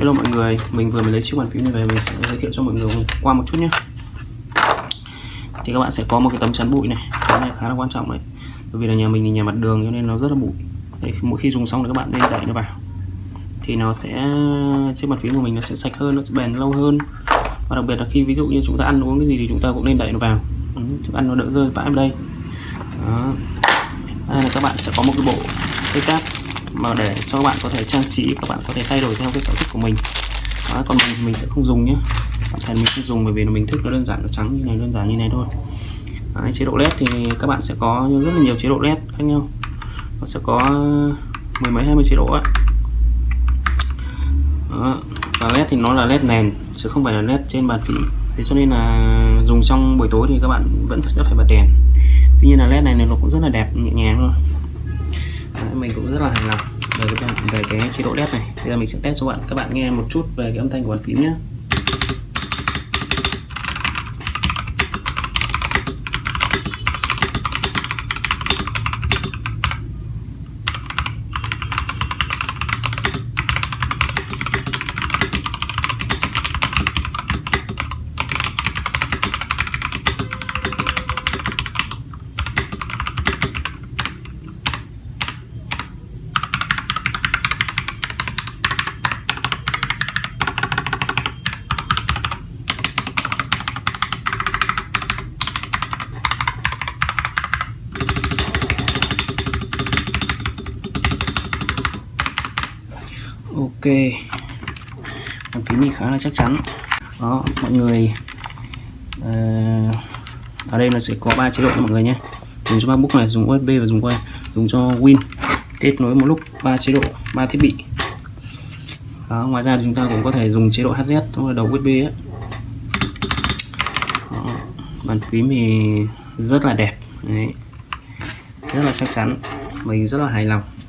Hello mọi người, mình vừa mới lấy chiếc bàn phím này về, mình sẽ giới thiệu cho mọi người qua một chút nhé. Thì các bạn sẽ có một cái tấm chắn bụi này, cái này khá là quan trọng đấy, bởi vì là nhà mình thì nhà mặt đường cho nên nó rất là bụi. Đấy, mỗi khi dùng xong thì các bạn nên đậy nó vào, thì nó sẽ chiếc bàn phím của mình nó sẽ sạch hơn, nó sẽ bền lâu hơn. Và đặc biệt là khi ví dụ như chúng ta ăn uống cái gì thì chúng ta cũng nên đậy nó vào, thức ăn nó đỡ rơi vãi vào đây. Đó. Đây là các bạn sẽ có một cái bộ dây cáp mà để cho các bạn có thể trang trí, các bạn có thể thay đổi theo cái sở thích của mình. Đó, còn mình sẽ không dùng nhé, bản thân mình không dùng bởi vì là mình thích nó đơn giản, nó trắng như này, đơn giản như này thôi. Đấy, chế độ led thì các bạn sẽ có rất là nhiều chế độ led khác nhau, nó sẽ có mười mấy 20 chế độ ấy. Đó. Và led thì nó là led nền chứ không phải là led trên bàn phím, thế cho nên là dùng trong buổi tối thì các bạn vẫn sẽ phải bật đèn. Tuy nhiên là led này nó cũng rất là đẹp, nhẹ nhàng luôn. Đấy, mình cũng rất là hài lòng về cái chế độ led này. Bây giờ mình sẽ test cho các bạn nghe một chút về cái âm thanh của bàn phím nhé. Ok, bàn phím thì khá là chắc chắn. Đó mọi người, ở đây nó sẽ có 3 chế độ mọi người nhé. Dùng cho MacBook này, dùng USB và dùng cho Win, kết nối một lúc 3 chế độ, 3 thiết bị. Đó, ngoài ra thì chúng ta cũng có thể dùng chế độ HZ, đó là đầu USB ấy. Đó, bàn phím thì rất là đẹp. Đấy, rất là chắc chắn, mình rất là hài lòng.